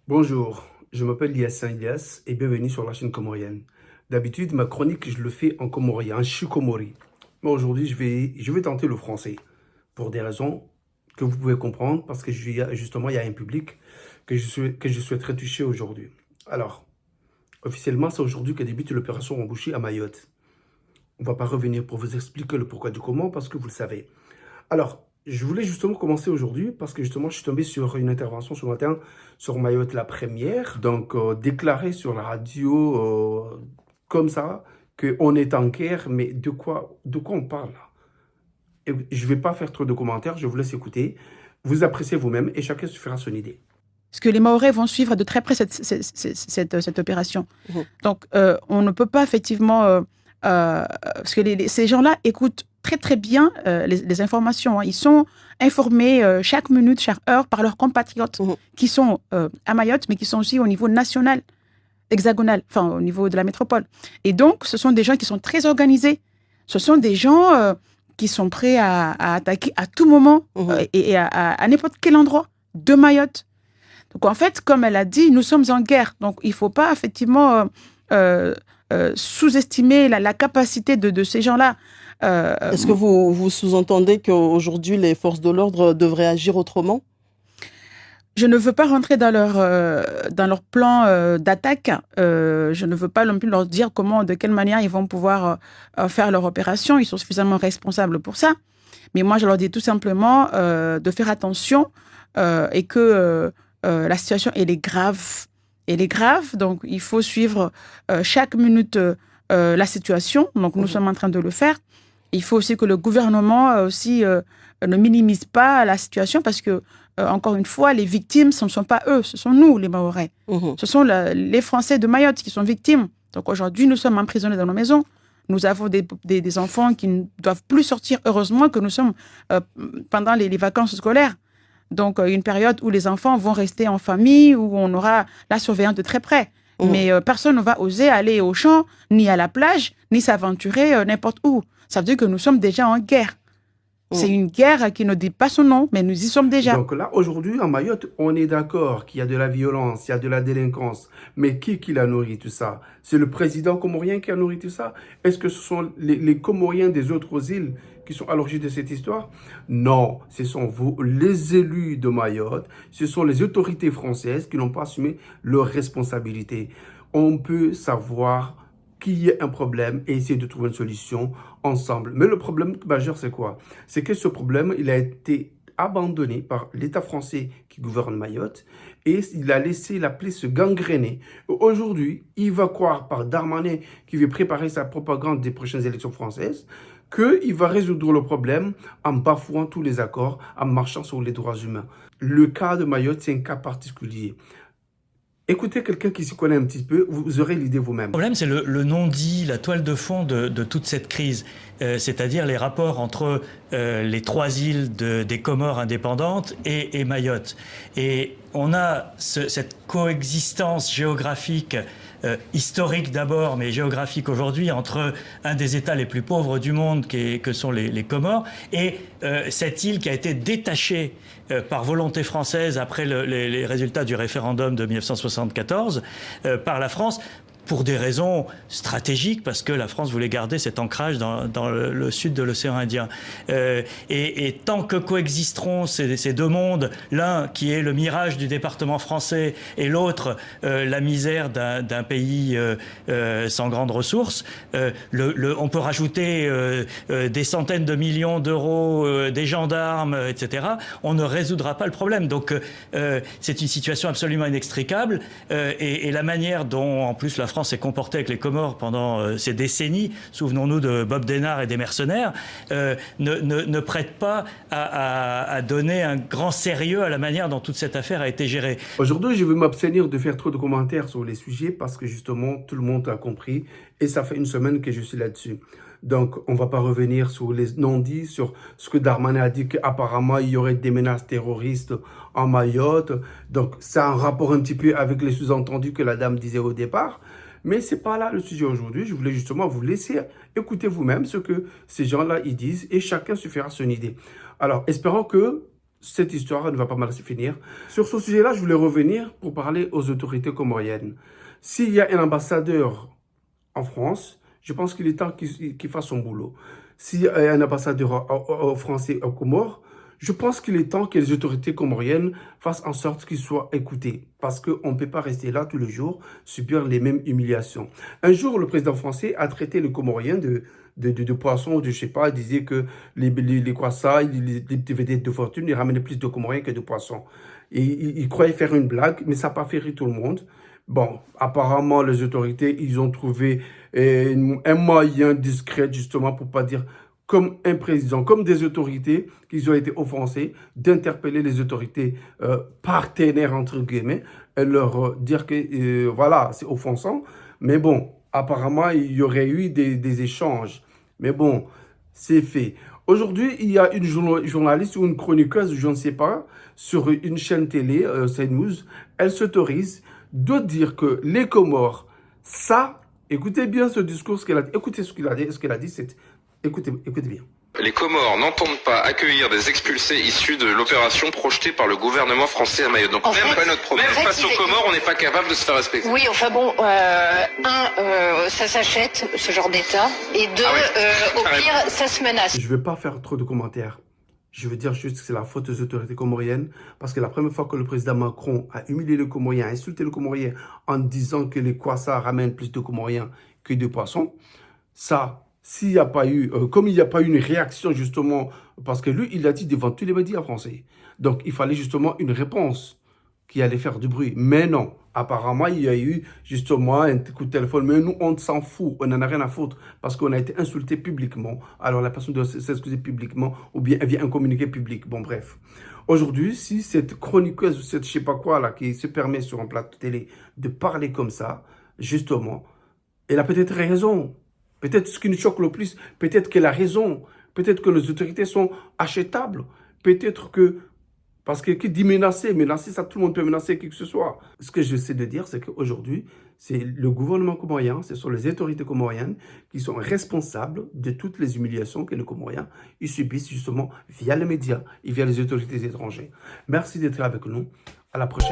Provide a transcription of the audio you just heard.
Bonjour, je m'appelle Yassin Ilyas et bienvenue sur la chaîne comorienne. D'habitude, ma chronique, je le fais en comorien, en chukomori. Mais aujourd'hui, je vais tenter le français pour des raisons que vous pouvez comprendre parce que justement, il y a un public que je souhaiterais toucher aujourd'hui. Alors, officiellement, c'est aujourd'hui que débute l'opération Embouchy à Mayotte. On ne va pas revenir pour vous expliquer le pourquoi du comment parce que vous le savez. Alors, je voulais justement commencer aujourd'hui parce que justement, je suis tombé sur une intervention ce matin sur Mayotte la première. Donc, déclaré sur la radio comme ça qu'on est en guerre, mais de quoi on parle là? Et je ne vais pas faire trop de commentaires, je vous laisse écouter. Vous appréciez vous-même et chacun se fera son idée. Parce que les Mahorais vont suivre de très près cette opération. Mhm. Donc, on ne peut pas effectivement... parce que ces gens-là écoutent très très bien les informations. Hein. Ils sont informés chaque minute, chaque heure par leurs compatriotes Mhm. qui sont à Mayotte, mais qui sont aussi au niveau national, hexagonal, enfin au niveau de la métropole. Et donc, ce sont des gens qui sont très organisés. Ce sont des gens qui sont prêts à attaquer à tout moment Mhm. et à n'importe quel endroit de Mayotte. Donc, en fait, comme elle a dit, nous sommes en guerre. Donc, il ne faut pas effectivement sous-estimer la capacité de ces gens-là. Est-ce que vous sous-entendez qu'aujourd'hui, les forces de l'ordre devraient agir autrement? Je ne veux pas rentrer dans leur plan d'attaque. Je ne veux pas non plus leur dire comment, de quelle manière ils vont pouvoir faire leur opération. Ils sont suffisamment responsables pour ça. Mais moi, je leur dis tout simplement de faire attention et que la situation, elle est grave. Elle est grave, donc il faut suivre chaque minute la situation. Donc, nous sommes en train de le faire. Il faut aussi que le gouvernement aussi ne minimise pas la situation parce que, encore une fois, les victimes, ce ne sont pas eux, ce sont nous, les Mahorais. Mhm. Ce sont les Français de Mayotte qui sont victimes. Donc aujourd'hui, nous sommes emprisonnés dans nos maisons. Nous avons des enfants qui ne doivent plus sortir. Heureusement que nous sommes pendant les vacances scolaires. Donc, une période où les enfants vont rester en famille, où on aura la surveillance de très près. Mhm. Mais personne ne va oser aller au champ, ni à la plage, ni s'aventurer n'importe où. Ça veut dire que nous sommes déjà en guerre. C'est une guerre qui ne dit pas son nom, mais nous y sommes déjà. Donc là, aujourd'hui, en Mayotte, on est d'accord qu'il y a de la violence, il y a de la délinquance. Mais qui l'a nourri tout ça? C'est le président comorien qui a nourri tout ça? Est-ce que ce sont les Comoriens des autres îles qui sont à l'origine de cette histoire? Non, ce sont vous, les élus de Mayotte, ce sont les autorités françaises qui n'ont pas assumé leurs responsabilités. On peut savoir qu'il y ait un problème et essayer de trouver une solution ensemble. Mais le problème majeur, c'est quoi? C'est que ce problème, il a été abandonné par l'État français qui gouverne Mayotte et il a laissé la plaie se gangréner. Aujourd'hui, il va croire par Darmanin qui veut préparer sa propagande des prochaines élections françaises qu'il va résoudre le problème en bafouant tous les accords, en marchant sur les droits humains. Le cas de Mayotte, c'est un cas particulier. Écoutez quelqu'un qui s'y connaît un petit peu, vous aurez l'idée vous-même. Le problème, c'est le non-dit, la toile de fond de toute cette crise, c'est-à-dire les rapports entre les trois îles des Comores indépendantes et Mayotte. Et on a cette coexistence géographique, historique d'abord, mais géographique aujourd'hui, entre un des États les plus pauvres du monde, que sont les Comores, et cette île qui a été détachée par volonté française après les résultats du référendum de 1974 par la France, pour des raisons stratégiques, parce que la France voulait garder cet ancrage dans le sud de l'océan Indien. Et tant que coexisteront ces deux mondes, l'un qui est le mirage du département français et l'autre la misère d'un pays sans grandes ressources, on peut rajouter des centaines de millions d'euros, des gendarmes, etc. On ne résoudra pas le problème. Donc c'est une situation absolument inextricable et la manière dont, en plus, la France s'est comportée avec les Comores pendant ces décennies, souvenons-nous de Bob Denard et des mercenaires, ne prête pas à donner un grand sérieux à la manière dont toute cette affaire a été gérée. Aujourd'hui, je vais m'abstenir de faire trop de commentaires sur les sujets parce que justement, tout le monde a compris et ça fait une semaine que je suis là-dessus. Donc, on ne va pas revenir sur les non-dits, sur ce que Darmanin a dit qu'apparemment, il y aurait des menaces terroristes en Mayotte. Donc, c'est un rapport un petit peu avec les sous-entendus que la dame disait au départ. Mais ce n'est pas là le sujet aujourd'hui. Je voulais justement vous laisser écouter vous-même ce que ces gens-là ils disent et chacun se fera son idée. Alors, espérons que cette histoire ne va pas mal se finir. Sur ce sujet-là, je voulais revenir pour parler aux autorités comoriennes. S'il y a un ambassadeur en France, je pense qu'il est temps qu'il fasse son boulot. S'il y a un ambassadeur français aux Comores, je pense qu'il est temps que les autorités comoriennes fassent en sorte qu'ils soient écoutés. Parce qu'on ne peut pas rester là tous les jours, subir les mêmes humiliations. Un jour, le président français a traité les Comoriens de poissons, je sais pas, il disait que les croissants, les vedettes de fortune, ils ramenaient plus de Comoriens que de poissons. Et il croyait faire une blague, mais ça n'a pas fait rire tout le monde. Bon, apparemment, les autorités, ils ont trouvé un moyen discret, justement, pour pas dire comme un président, comme des autorités qui ont été offensées, d'interpeller les autorités partenaires, entre guillemets, et leur dire que, voilà, c'est offensant. Mais bon, apparemment, il y aurait eu des échanges. Mais bon, c'est fait. Aujourd'hui, il y a une journaliste ou une chroniqueuse, je ne sais pas, sur une chaîne télé, CNews, elle s'autorise de dire que les Comores, ça, écoutez bien ce discours, ce qu'elle a dit, écoutez ce qu'elle a dit, écoutez bien. Les Comores n'entendent pas accueillir des expulsés issus de l'opération projetée par le gouvernement français à Mayotte. Donc même pas notre problème. Même face aux Comores, on n'est pas capable de se faire respecter. Oui, enfin bon, ça s'achète, ce genre d'État. Et deux, au pire, ça se menace. Je ne vais pas faire trop de commentaires. Je veux dire juste que c'est la faute des autorités comoriennes. Parce que la première fois que le président Macron a humilié le Comorien, a insulté le Comorien en disant que les croissants ramènent plus de Comoriens que de poissons, ça... S'il n'y a pas eu, comme il n'y a pas eu une réaction justement, parce que lui, il l'a dit devant tous les médias français. Donc, il fallait justement une réponse qui allait faire du bruit. Mais non, apparemment, il y a eu justement un coup de téléphone. Mais nous, on s'en fout, on n'en a rien à foutre parce qu'on a été insulté publiquement. Alors, la personne doit s'excuser publiquement ou bien elle vient un communiqué public. Bon, bref. Aujourd'hui, si cette chroniqueuse ou cette je sais pas quoi là qui se permet sur un plateau de télé de parler comme ça, justement, elle a peut-être raison. Peut-être ce qui nous choque le plus, peut-être qu'elle a raison. Peut-être que les autorités sont achetables. Peut-être que... Parce que qui dit menacer, ça, tout le monde peut menacer qui que ce soit. Ce que j'essaie de dire, c'est qu'aujourd'hui, c'est le gouvernement comorien, ce sont les autorités comoriennes qui sont responsables de toutes les humiliations que les Comoriens ils subissent justement via les médias et via les autorités étrangères. Merci d'être là avec nous. À la prochaine.